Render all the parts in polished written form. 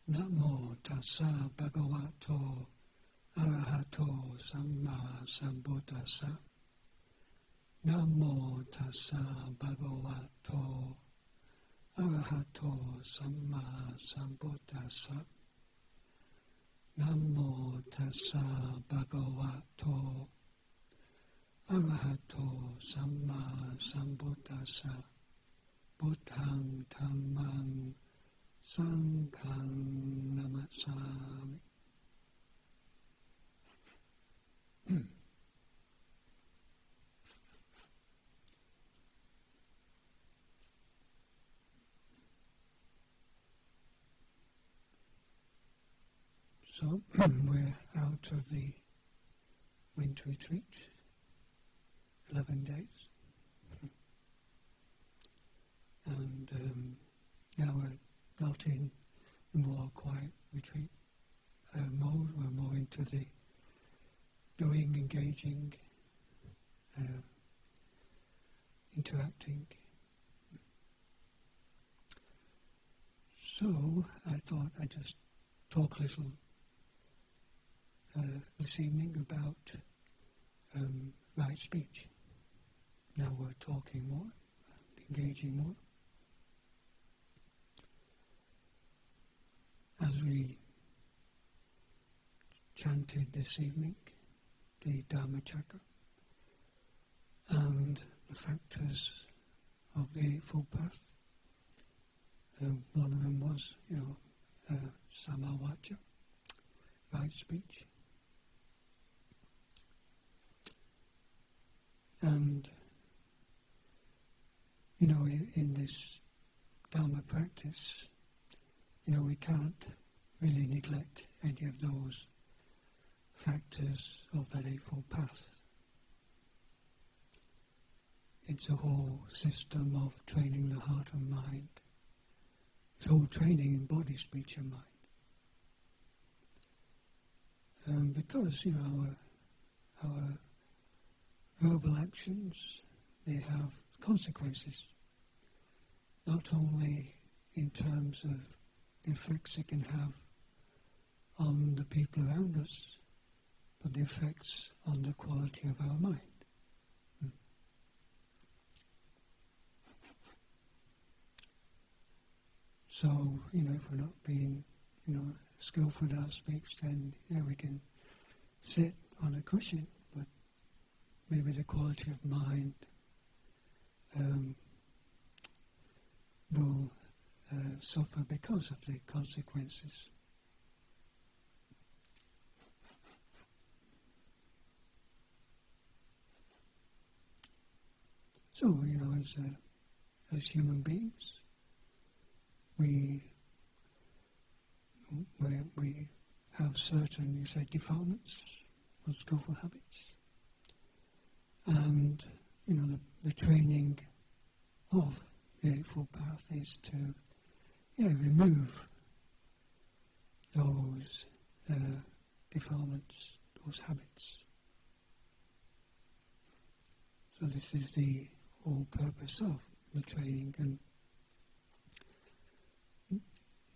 Namo tassa bhagavato arahato samma sambuddhassa. Namo tassa bhagavato arahato samma sambuddhassa. Namo tassa bhagavato arahato samma sambuddhassa. Buddhang dhammang sanghang namasami. So we're out of the winter retreat, 11 days. And now we're not in the more quiet retreat mode. We're more into the doing, engaging, interacting. So I thought I'd just talk a little this evening about right speech. Now we're talking more, engaging more. As we chanted this evening, the Dhammacakka and the factors of the Eightfold Path, one of them was, Samma Vacca, right speech. And, in this Dharma practice, we can't really neglect any of those factors of that Eightfold Path. It's a whole system of training the heart and mind. It's a whole training in body, speech and mind. Because, our verbal actions, they have consequences, not only in terms of the effects it can have on the people around us, but the effects on the quality of our mind. So, if we're not being, skillful with our speech, then, we can sit on a cushion, but maybe the quality of mind will suffer because of the consequences. So, as human beings, we have certain, defilements, unskillful habits, and the training of the Eightfold Path is to remove those defilements, those habits. So this is the whole purpose of the training. And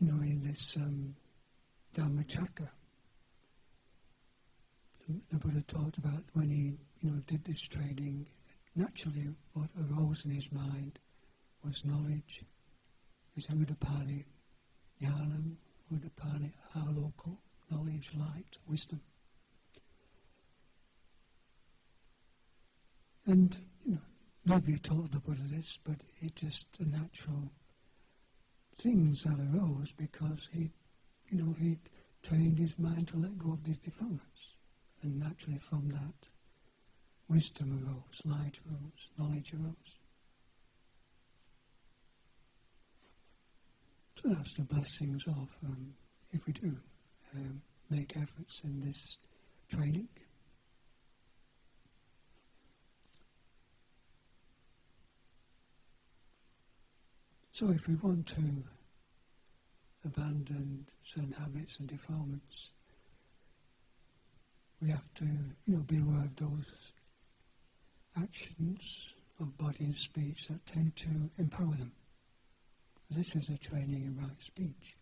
in this Dhammacakka, the Buddha talked about when he did this training, naturally what arose in his mind was knowledge. It's Udapani Jnanam, Udapani Aloko, knowledge, light, wisdom. And, nobody told the Buddha this, but it just the natural things that arose because he trained his mind to let go of these defilements. And naturally from that, wisdom arose, light arose, knowledge arose. So that's the blessings of, if we do make efforts in this training. So if we want to abandon certain habits and defilements, we have to, be aware of those actions of body and speech that tend to empower them. This is a training in right speech.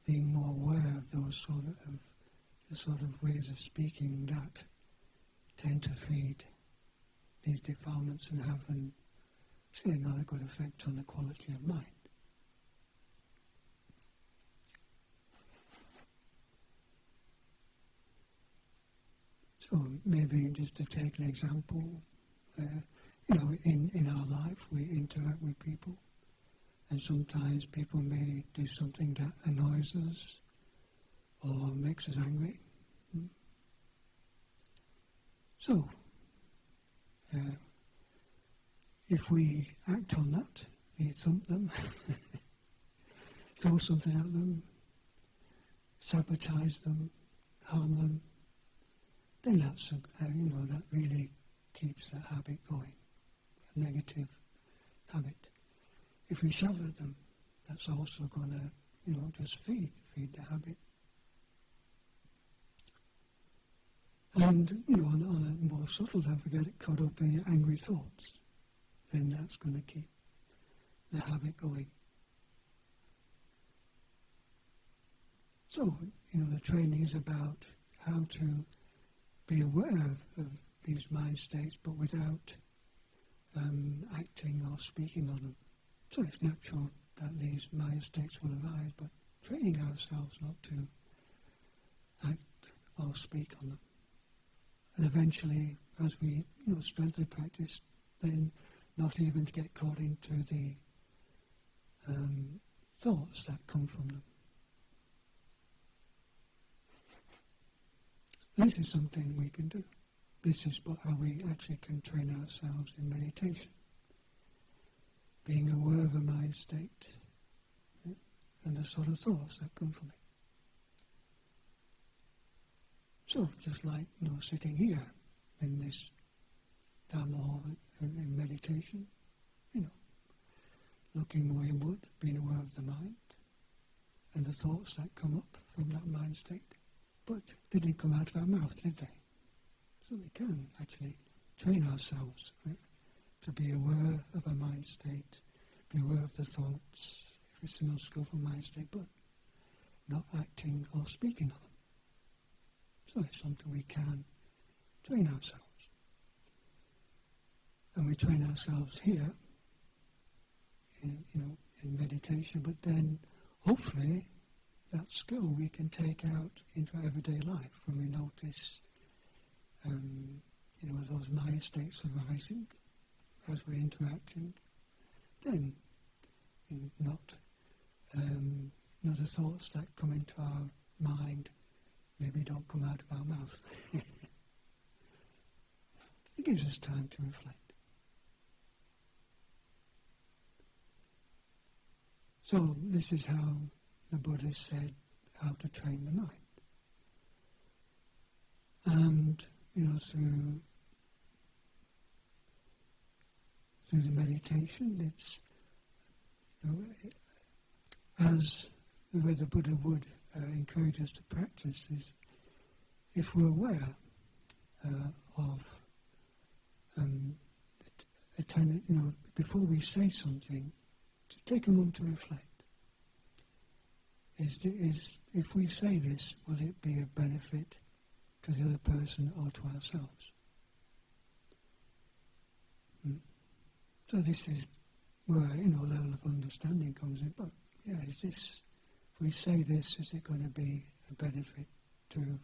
being more aware of those sort of ways of speaking that tend to feed these defilements and have another good effect on the quality of mind. So maybe just to take an example, in our life we interact with people, and sometimes people may do something that annoys us or makes us angry. So, if we act on that, we thump them, throw something at them, sabotage them, harm them, then that's that really keeps that habit going, a negative habit. If we shout at them, that's also going to just feed the habit. And on a more subtle level, we get caught up in angry thoughts, then that's going to keep the habit going. So the training is about how to be aware of these mind states, but without acting or speaking on them. So it's natural that these mind states will arise, but training ourselves not to act or speak on them. And eventually, as we strengthen the practice, then not even to get caught into the thoughts that come from them. This is something we can do. This is how we actually can train ourselves in meditation. Being aware of a mind state, and the sort of thoughts that come from it. So, just like sitting here in this Dhamma hall in meditation, looking more inward, being aware of the mind, and the thoughts that come up from that mind state. But they didn't come out of our mouth, did they? So we can actually train ourselves to be aware of a mind state, be aware of the thoughts, if it's an unskillful mind state, but not acting or speaking on them. So it's something we can train ourselves. And we train ourselves here, in meditation, but then hopefully that skill we can take out into everyday life when we notice, those mind states arising as we're interacting. Then, the thoughts that come into our mind maybe don't come out of our mouth. It gives us time to reflect. So this is how the Buddha said how to train the mind. And, through the meditation, it's, as the way the Buddha would encourage us to practice is, if we're aware of before we say something, to take a moment to reflect. Is if we say this, will it be a benefit to the other person or to ourselves? So this is where a level of understanding comes in. But is this? If we say this, is it going to be a benefit to the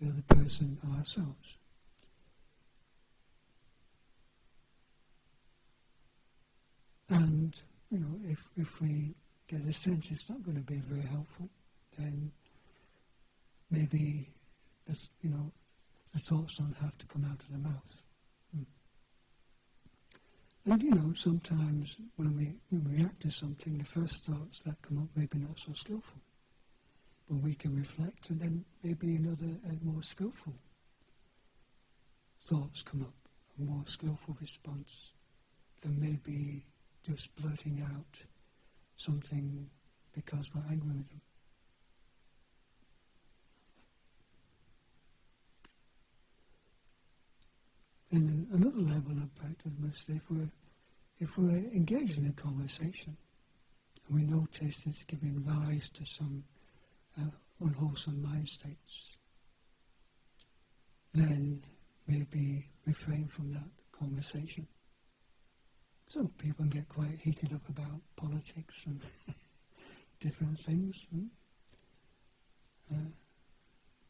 other person or ourselves? And if we get a sense it's not going to be very helpful, then maybe the thoughts don't have to come out of the mouth. And sometimes when we react to something, the first thoughts that come up may be not so skillful, but we can reflect, and then maybe another and more skillful thoughts come up, a more skillful response than maybe just blurting out something because we're angry with them. And another level of practice must say, if we're engaged in a conversation and we notice it's giving rise to some unwholesome mind states, then maybe refrain from that conversation. So people can get quite heated up about politics and different things.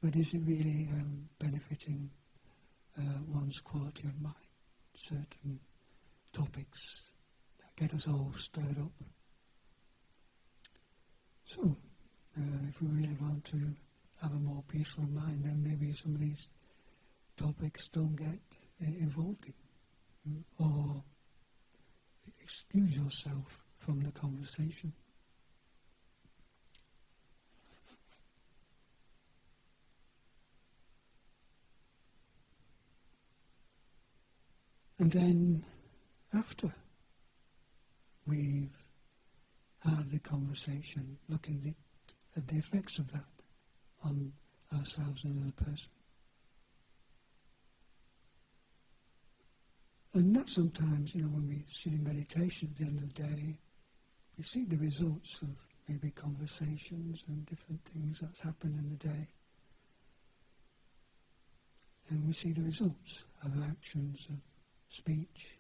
But is it really benefiting one's quality of mind? Certain topics that get us all stirred up. So, if we really want to have a more peaceful mind, then maybe some of these topics don't get involved in. Or excuse yourself from the conversation. And then, after we've had the conversation, looking at the effects of that on ourselves and another person. And that sometimes, when we sit in meditation at the end of the day, we see the results of maybe conversations and different things that's happened in the day. And we see the results of actions, of speech.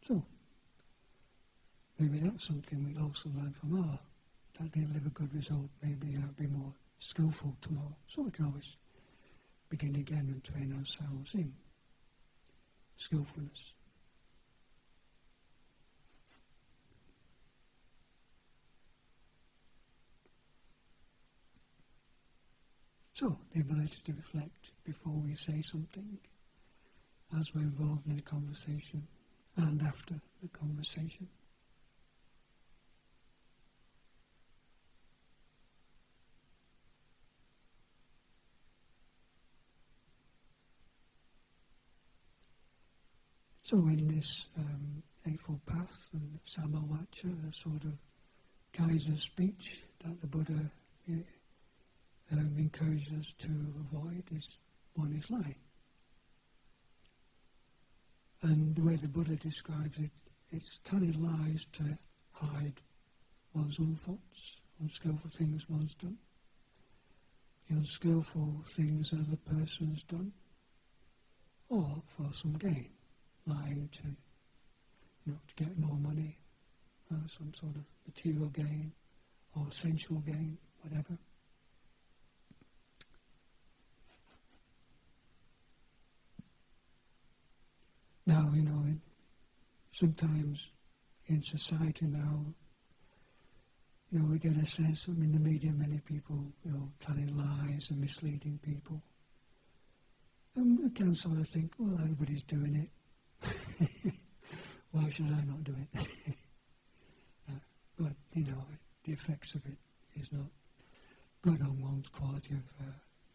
So, maybe that's something we also learn from, that didn't live a good result, maybe I'll be more skillful tomorrow. So we can always begin again and train ourselves in skillfulness. So, the ability to reflect before we say something, as we're involved in the conversation, and after the conversation. So in this Eightfold Path and Samma Vacca, the sort of Kaiser speech that the Buddha encourages us to avoid one is lying. And the way the Buddha describes it, it's telling lies to hide one's own thoughts, unskillful things one's done, the unskillful things another person's done, or for some gain. Lying to get more money, some sort of material gain or sensual gain, whatever. Now, sometimes in society now, we get a sense of, in the media, many people, telling lies and misleading people. And we can sort of think, well, everybody's doing it. Why should I not do it? But, the effects of it is not good on one's quality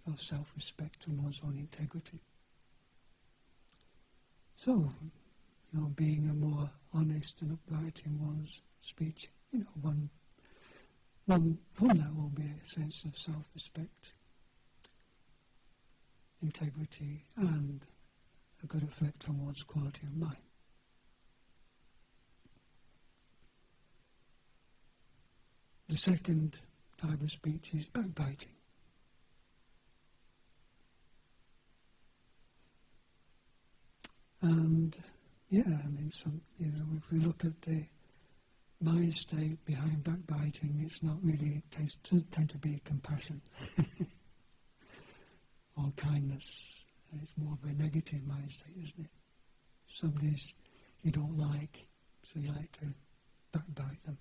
of self-respect and one's own integrity. So, being a more honest and upright in one's speech, one from that will be a sense of self-respect, integrity, and a good effect on one's quality of mind. The second type of speech is backbiting. And if we look at the mind state behind backbiting, it's not really, it doesn't tend to be compassion or kindness. It's more of a negative mind state, isn't it? Somebody's you don't like, so you like to backbite them.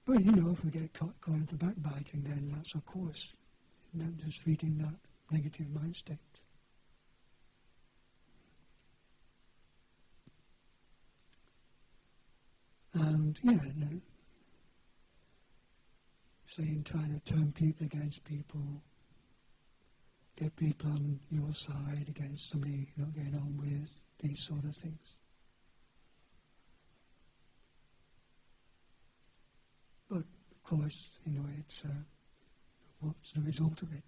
But, if we get caught into backbiting, then that's, of course, not just feeding that negative mind state. And, saying, trying to turn people against people, get people on your side against somebody you're not getting on with, these sort of things. But, of course, it's what's the result of it?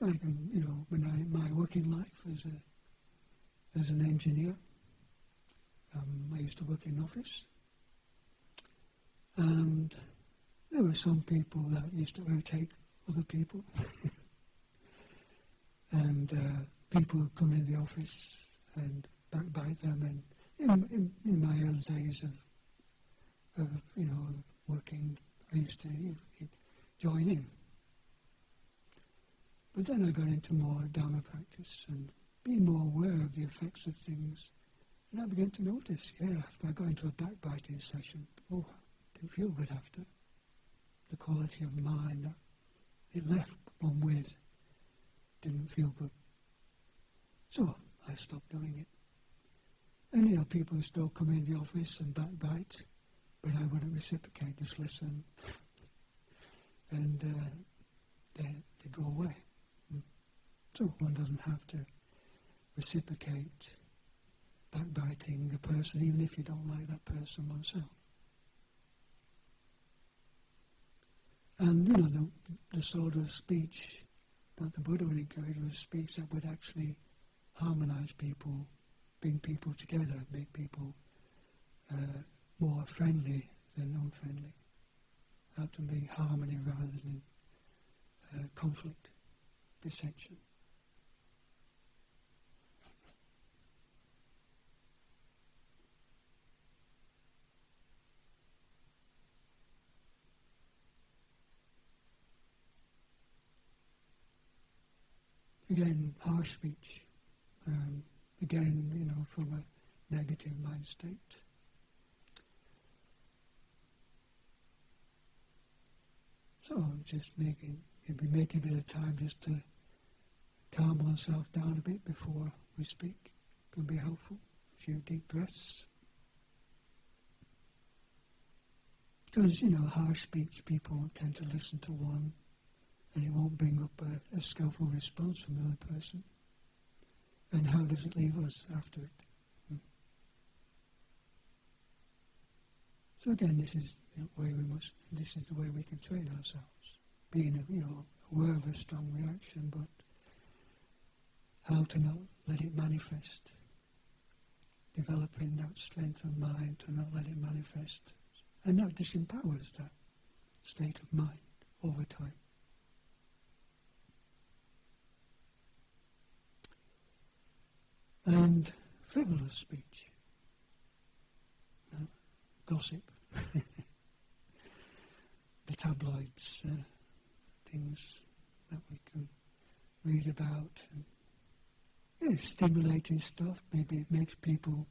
I can, my working life as an engineer, I used to work in an office, and there were some people that used to irritate other people, and people would come in the office and backbite them. And in my early days of working, I used to join in. But then I got into more Dharma practice and being more aware of the effects of things. And I began to notice, after I got into a backbiting session, I didn't feel good after. The quality of mind that it left one with didn't feel good. So I stopped doing it. And people still come in the office and backbite, but I wouldn't reciprocate, just listen. And they go away. So one doesn't have to reciprocate backbiting the person, even if you don't like that person oneself. And the sort of speech that the Buddha would encourage was speech that would actually harmonize people, bring people together, make people more friendly than unfriendly. How to make harmony rather than conflict, dissension. Again, harsh speech. Again, from a negative mind state. So just making a bit of time just to calm oneself down a bit before we speak can be helpful. A few deep breaths. Because, harsh speech, people tend to listen to one and it won't bring up a skillful response from the other person. And how does it leave us after it? So again, this is the way we can train ourselves. Being, aware of a strong reaction, but how to not let it manifest. Developing that strength of mind to not let it manifest. And that disempowers that state of mind over time. And frivolous speech, gossip, the tabloids, things that we can read about, and stimulating stuff. Maybe it makes people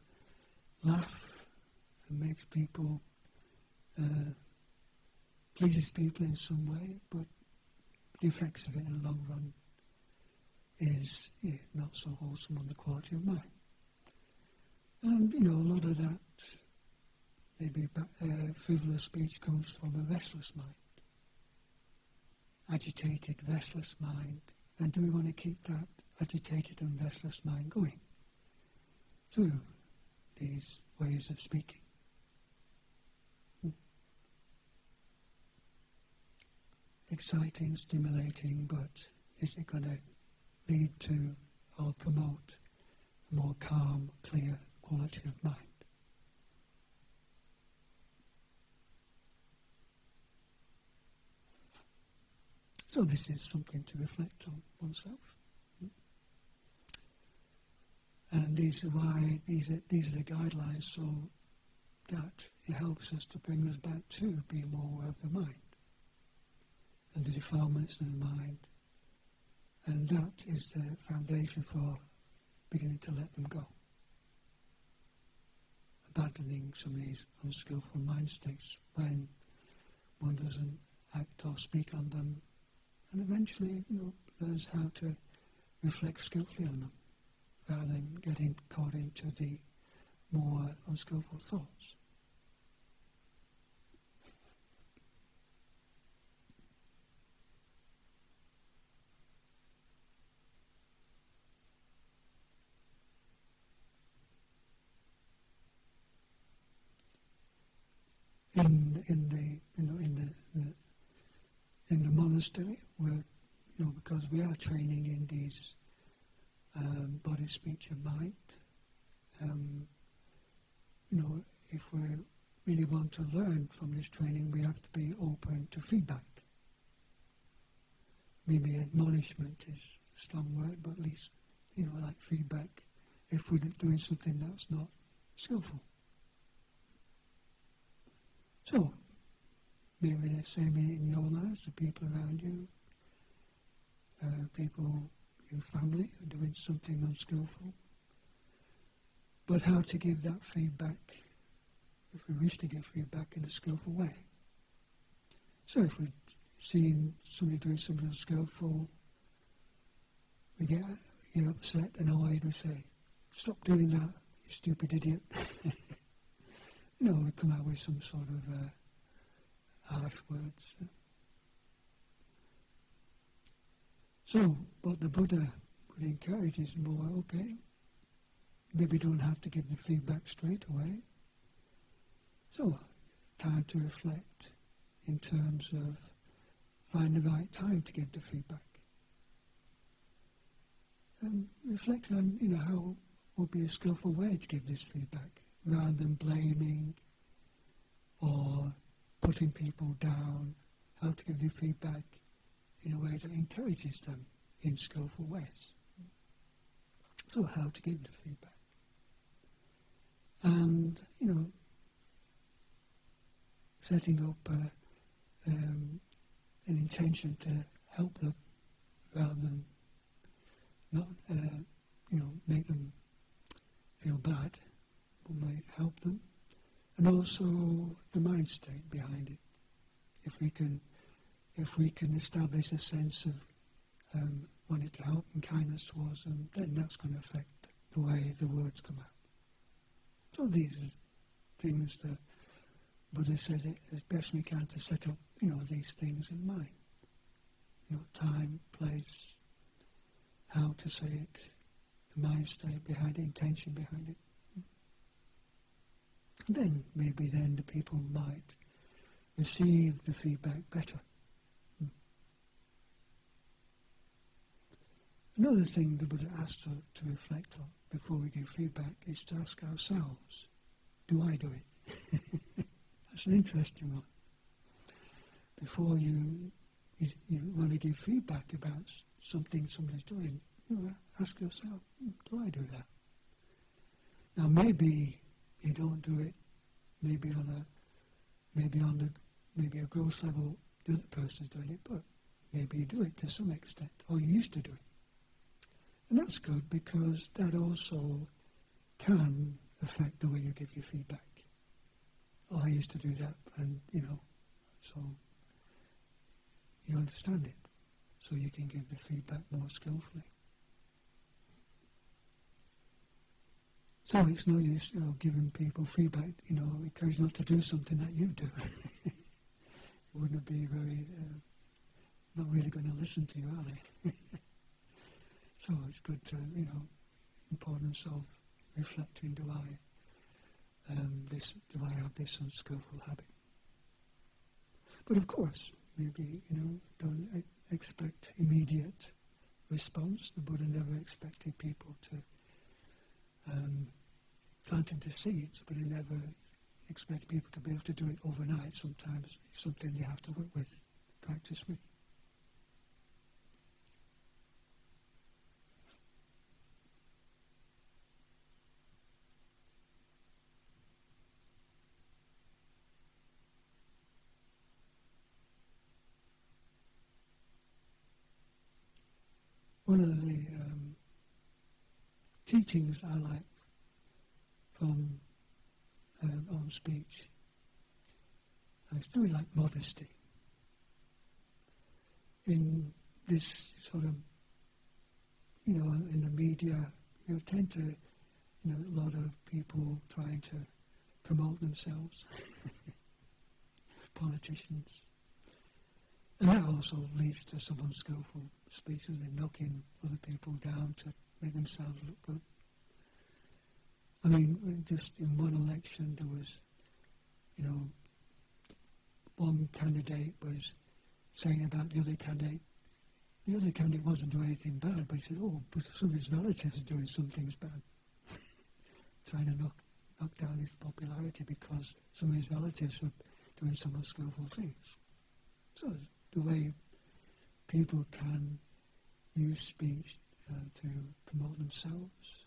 laugh and makes people, pleases people in some way, but the effects of it in the long run is not so wholesome on the quality of mind. And, a lot of that, maybe frivolous speech comes from a restless mind. Agitated, restless mind. And do we want to keep that agitated and restless mind going through these ways of speaking? Exciting, stimulating, but is it going to lead to or promote a more calm, clear quality of mind? So this is something to reflect on oneself. And these are the guidelines, so that it helps us to bring us back to being more aware of the mind and the defilements in the mind. And that is the foundation for beginning to let them go. Abandoning some of these unskillful mind states when one doesn't act or speak on them, and eventually, learns how to reflect skillfully on them, rather than getting caught into the more unskillful thoughts. In the monastery, where because we are training in these body, speech, and mind, if we really want to learn from this training, we have to be open to feedback. Maybe admonishment is a strong word, but at least, like feedback if we're doing something that's not skillful. So, maybe the same in your lives, the people around you, people in family are doing something unskillful. But how to give that feedback, if we wish to give feedback in a skillful way. So if we're seeing somebody doing something unskillful, we get upset, annoyed, we say, "Stop doing that, you stupid idiot." We come out with some sort of harsh words. So, what the Buddha would encourage is more, okay, maybe don't have to give the feedback straight away. So, time to reflect in terms of find the right time to give the feedback. And reflect on, how would be a skillful way to give this feedback, rather than blaming or putting people down, how to give the feedback in a way that encourages them in skillful ways. So how to give the feedback. And, setting up an intention to help them rather than not, make them feel bad, but might help them. And also the mind state behind it. If we can establish a sense of wanting to help and kindness towards them, then that's going to affect the way the words come out. So these are things that Buddha said it as best we can to set up, these things in mind. Time, place, how to say it, the mind state behind it, intention behind it. And then maybe the people might receive the feedback better. Another thing the Buddha asked to reflect on before we give feedback is to ask ourselves, do I do it? That's an interesting one. Before you want to give feedback about something somebody's doing, ask yourself, do I do that? Now maybe you don't do it, maybe a gross level the other person's doing it, but maybe you do it to some extent, or you used to do it. And that's good because that also can affect the way you give your feedback. Oh, I used to do that, and so you understand it, so you can give the feedback more skillfully. So it's no use, giving people feedback, encourage not to do something that you do. It wouldn't be very, not really going to listen to you, are they? So it's good to, importance of reflecting, do I have this unskillful habit? But of course, maybe, don't expect immediate response. The Buddha never expected people to planted the seeds, but he never expected people to be able to do it overnight. Sometimes it's something you have to work with, practice with. One of the teachings I like from on speech is doing like modesty. In this sort of, in the media, you tend to, a lot of people trying to promote themselves, politicians. And that also leads to some unskillful speeches and knocking other people down to make themselves look good. I mean, just in one election there was, one candidate was saying about the other candidate. The other candidate wasn't doing anything bad, but he said, but some of his relatives are doing some things bad. Trying to knock knock down his popularity because some of his relatives were doing some unskillful things. So the way people can use speech to promote themselves,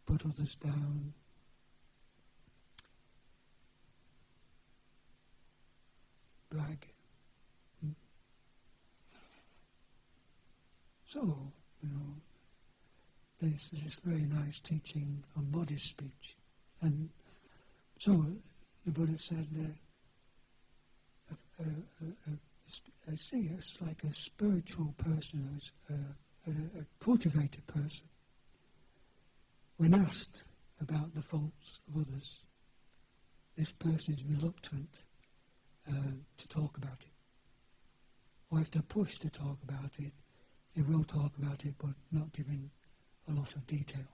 put others down, brag. So, there's this very nice teaching on modest speech. And so the Buddha said I see it's like a spiritual person, who's a cultivated person. When asked about the faults of others, this person is reluctant to talk about it. Or if they're pushed to talk about it, they will talk about it, but not giving a lot of detail.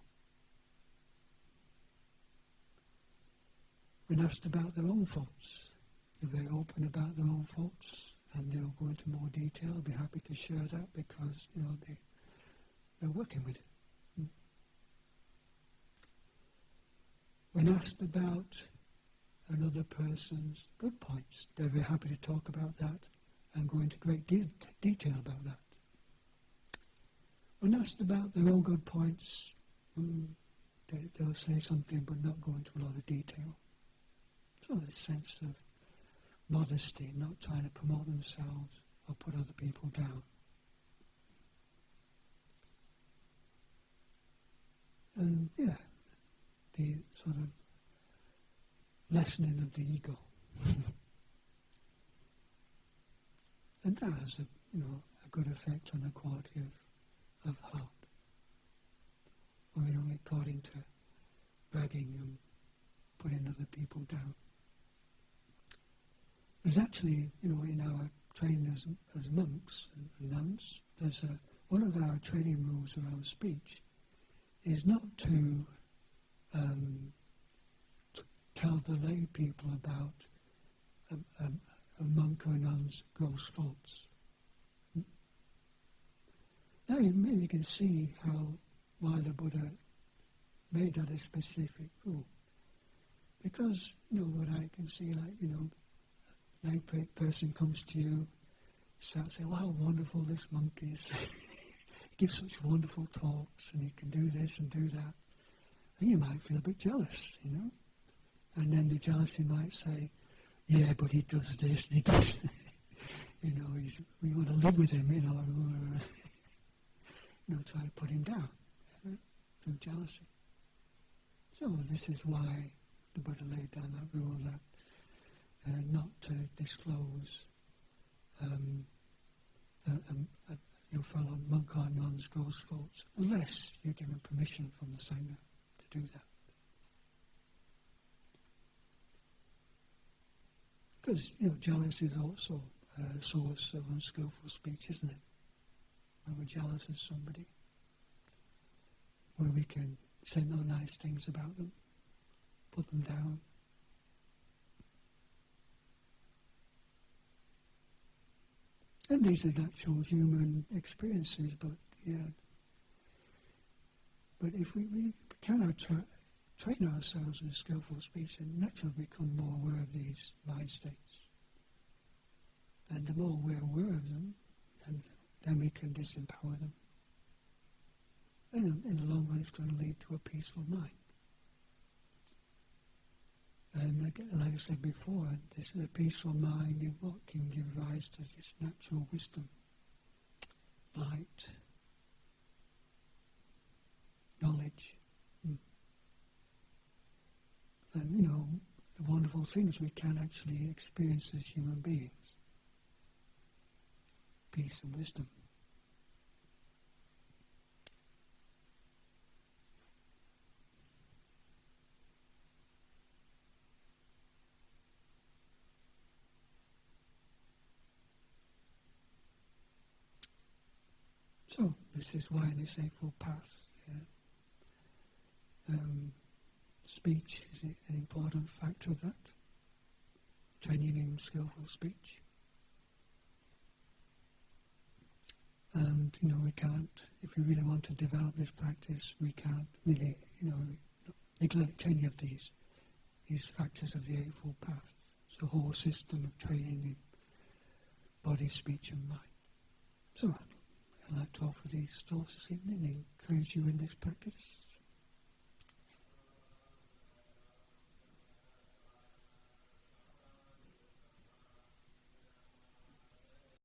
When asked about their own faults, they're very open about their own faults, and they'll go into more detail. I'll be happy to share that because, they're working with it. When asked about another person's good points, they're very happy to talk about that and go into great detail about that. When asked about their own good points, they'll say something but not go into a lot of detail. So a sense of modesty, not trying to promote themselves or put other people down. And the sort of lessening of the ego. And that has a good effect on the quality of heart. Or we don't get caught into bragging and putting other people down. There's actually, in our training as monks and nuns, there's one of our training rules around speech is not to tell the lay people about a monk or a nun's gross faults. Now you can see why the Buddha made that a specific rule. Because, what I can see, lay person comes to you, starts saying, wow, how wonderful this monk is. He gives such wonderful talks, and he can do this and do that. And you might feel a bit jealous, And then the jealousy might say, yeah, but he does this, and he does we want to live with him, try to put him down through jealousy. So this is why the Buddha laid down that rule that not to disclose your fellow monk or nun's gross faults unless you're given permission from the Sangha to do that. Because, jealousy is also a source of unskillful speech, isn't it? When we're jealous of somebody, where we can say no nice things about them, put them down. And these are natural human experiences, but if we cannot train ourselves in skillful speech, then naturally become more aware of these mind states. And the more we're aware of them, then we can disempower them. And in the long run, it's going to lead to a peaceful mind. And like I said before, this is a peaceful mind in what can give rise to this natural wisdom, light, knowledge. And, the wonderful things we can actually experience as human beings. Peace and wisdom. So, this is why in this Eightfold Path, speech is an important factor of that. Training in skillful speech. And, we can't, if we really want to develop this practice, we can't really, neglect any of these factors of the Eightfold Path. It's the whole system of training in body, speech and mind. So I'd like to offer these thoughts this evening and encourage you in this practice.